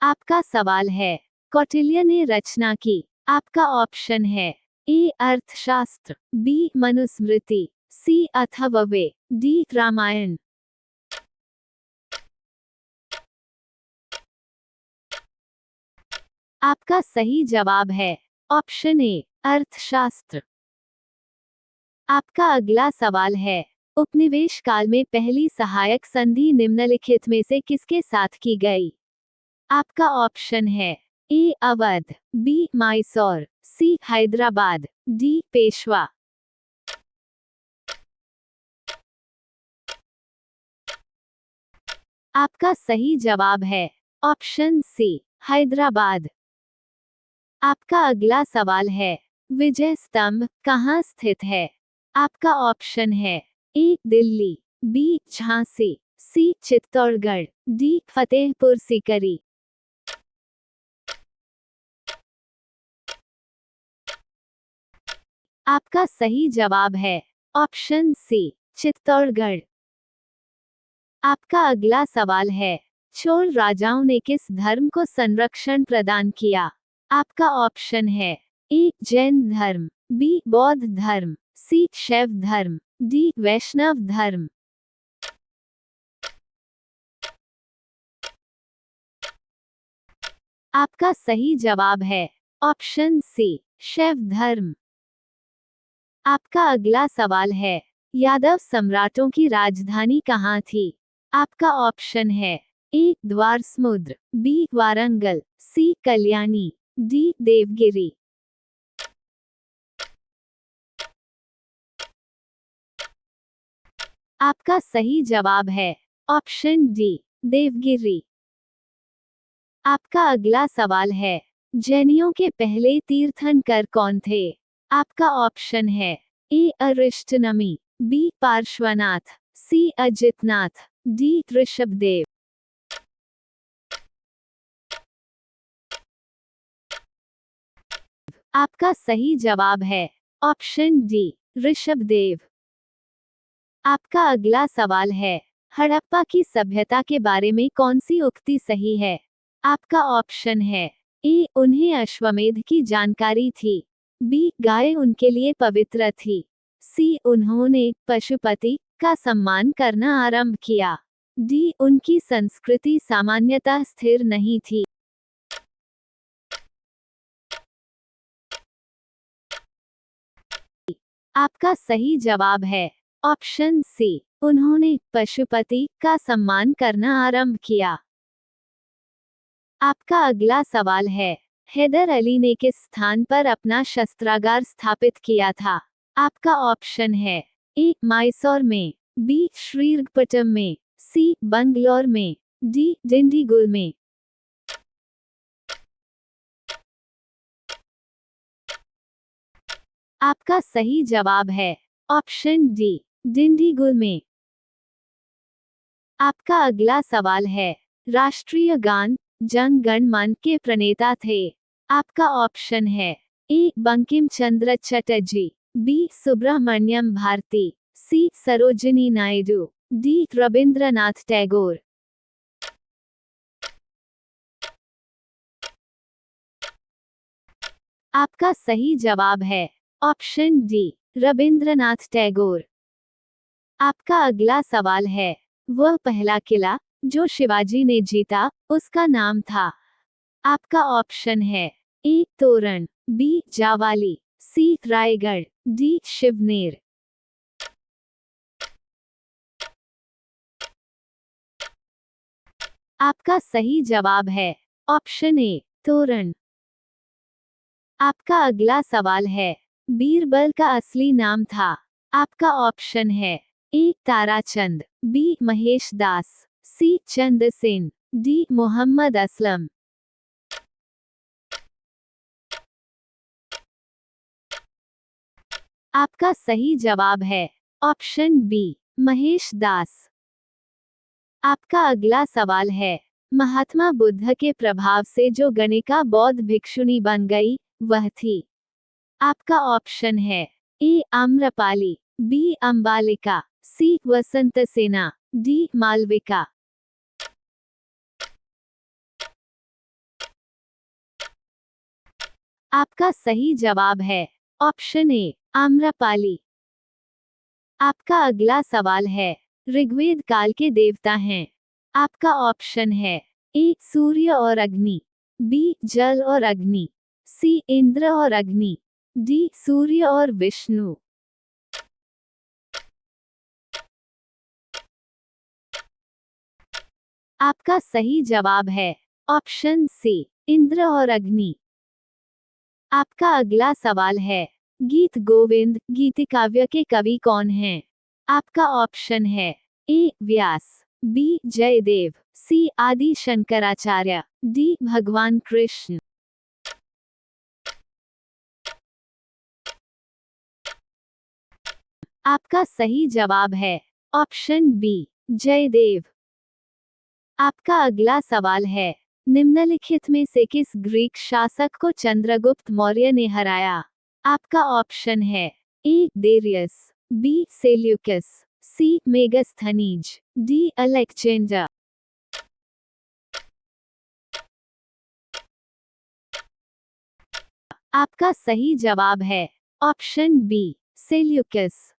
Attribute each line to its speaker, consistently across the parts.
Speaker 1: आपका सवाल है, कौटिल्य ने रचना की। आपका ऑप्शन है ए अर्थशास्त्र, बी मनुस्मृति, सी अथर्ववेद, डी रामायण। आपका सही जवाब है ऑप्शन ए अर्थशास्त्र। आपका अगला सवाल है, उपनिवेश काल में पहली सहायक संधि निम्नलिखित में से किसके साथ की गई? आपका ऑप्शन है ए अवध, बी मैसूर, सी हैदराबाद, डी पेशवा। आपका सही जवाब है ऑप्शन सी हैदराबाद। आपका अगला सवाल है, विजय स्तंभ कहाँ स्थित है? आपका ऑप्शन है ए दिल्ली, बी झांसी, सी चित्तौड़गढ़, डी फतेहपुर सीकरी। आपका सही जवाब है ऑप्शन सी चित्तौड़गढ़। आपका अगला सवाल है, चोल राजाओं ने किस धर्म को संरक्षण प्रदान किया? आपका ऑप्शन है ए जैन धर्म, बी बौद्ध धर्म, सी शैव धर्म, डी वैष्णव धर्म। आपका सही जवाब है ऑप्शन सी शैव धर्म। आपका अगला सवाल है, यादव सम्राटों की राजधानी कहाँ थी? आपका ऑप्शन है ए द्वारसमुद्र, बी वारंगल, सी कल्याणी, डी देवगिरी। आपका सही जवाब है ऑप्शन डी देवगिरी। आपका अगला सवाल है, जैनियों के पहले तीर्थंकर कौन थे? आपका ऑप्शन है ए अरिष्टनमी, बी पार्श्वनाथ, सी अजितनाथ, डी ऋषभदेव। आपका सही जवाब है ऑप्शन डी ऋषभदेव। आपका अगला सवाल है, हड़प्पा की सभ्यता के बारे में कौन सी उक्ति सही है? आपका ऑप्शन है ए उन्हें अश्वमेध की जानकारी थी, बी गाय उनके लिए पवित्र थी, सी उन्होंने पशुपति का सम्मान करना आरंभ किया, डी उनकी संस्कृति सामान्यतः स्थिर नहीं थी। आपका सही जवाब है ऑप्शन सी उन्होंने पशुपति का सम्मान करना आरंभ किया। आपका अगला सवाल है, हैदर अली ने किस स्थान पर अपना शस्त्रागार स्थापित किया था? आपका ऑप्शन है ए मैसूर में, बी श्रीरंगपट्टम में, सी बंगलौर में, डी डिंडीगुल में। आपका सही जवाब है ऑप्शन डी डिंडीगुल में। आपका अगला सवाल है, राष्ट्रीय गान जन गण मन के प्रणेता थे? आपका ऑप्शन है ए बंकिम चंद्र चटर्जी, बी सुब्रमण्यम भारती, सी सरोजिनी नायडू, डी रविंद्रनाथ टैगोर। आपका सही जवाब है ऑप्शन डी रविंद्रनाथ टैगोर। आपका अगला सवाल है, वह पहला किला जो शिवाजी ने जीता उसका नाम था? आपका ऑप्शन है ए तोरण, बी जावाली, सी रायगढ़, डी शिवनेर। आपका सही जवाब है ऑप्शन ए तोरण। आपका अगला सवाल है, बीरबल का असली नाम था? आपका ऑप्शन है ए ताराचंद, बी महेश दास, सी चंद्रसेन, डी मोहम्मद असलम। आपका सही जवाब है ऑप्शन बी महेश दास। आपका अगला सवाल है, महात्मा बुद्ध के प्रभाव से जो गणिका बौद्ध भिक्षुणी बन गई वह थी? आपका ऑप्शन है ए आम्रपाली, बी अंबालिका, सी वसंतसेना, डी मालविका। आपका सही जवाब है ऑप्शन ए आम्रपाली। आपका अगला सवाल है, ऋग्वेद काल के देवता हैं। आपका ऑप्शन है ए सूर्य और अग्नि, बी जल और अग्नि, सी इंद्र और अग्नि, डी सूर्य और विष्णु। आपका सही जवाब है ऑप्शन सी इंद्र और अग्नि। आपका अगला सवाल है, गीत गोविंद गीतिकाव्य के कवि कौन हैं? आपका ऑप्शन है ए व्यास, बी जयदेव, सी आदि शंकराचार्य, डी भगवान कृष्ण। आपका सही जवाब है ऑप्शन बी जयदेव। आपका अगला सवाल है, निम्नलिखित में से किस ग्रीक शासक को चंद्रगुप्त मौर्य ने हराया? आपका ऑप्शन है ए डेरियस, बी सेल्यूकस, सी मेगस्थनीज, डी अलेक्जेंडर। आपका सही जवाब है ऑप्शन बी सेल्यूकस।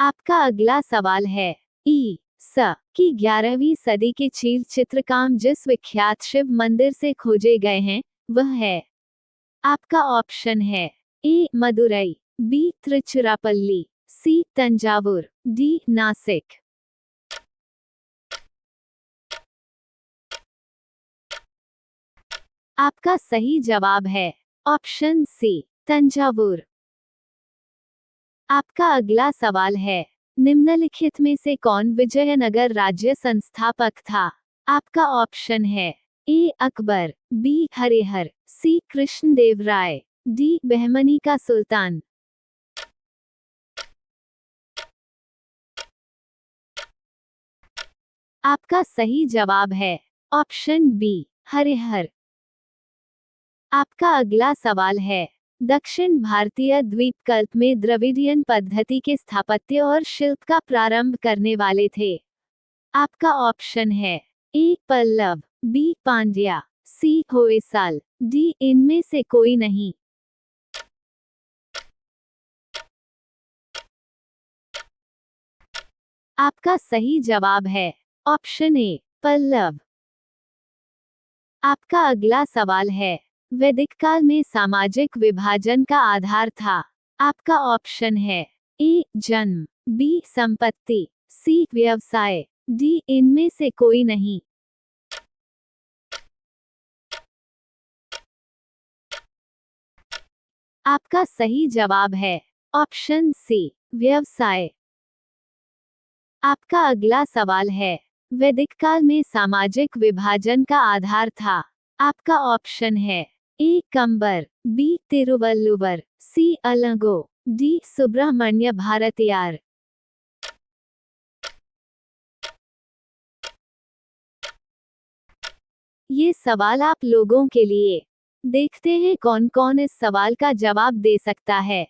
Speaker 1: आपका अगला सवाल है, ई स की 11वीं सदी के चील चित्रकार जिस विख्यात शिव मंदिर से खोजे गए हैं वह है? आपका ऑप्शन है ए मदुरई, बी त्रिचुरापल्ली, सी तंजावुर, डी नासिक। आपका सही जवाब है ऑप्शन सी तंजावुर। आपका अगला सवाल है, निम्नलिखित में से कौन विजयनगर राज्य संस्थापक था? आपका ऑप्शन है ए अकबर, बी हरिहर, सी कृष्णदेवराय, डी बहमनी का सुल्तान। आपका सही जवाब है ऑप्शन बी हरिहर। आपका अगला सवाल है, दक्षिण भारतीय द्वीपकल्प में द्रविडियन पद्धति के स्थापत्य और शिल्प का प्रारंभ करने वाले थे? आपका ऑप्शन है ए पल्लव, बी पांड्या, सी होयसाल, डी इनमें से कोई नहीं। आपका सही जवाब है ऑप्शन ए पल्लव। आपका अगला सवाल है, वैदिक काल में सामाजिक विभाजन का आधार था? आपका ऑप्शन है ए जन्म, बी संपत्ति, सी व्यवसाय, डी इनमें से कोई नहीं। आपका सही जवाब है ऑप्शन सी व्यवसाय। आपका अगला सवाल है, वैदिक काल में सामाजिक विभाजन का आधार था? आपका ऑप्शन है ए कंबर, बी तिरुवल्लुवर, सी अलगो, डी सुब्रह्मण्य भारतियार। ये सवाल आप लोगों के लिए। देखते हैं कौन कौन इस सवाल का जवाब दे सकता है।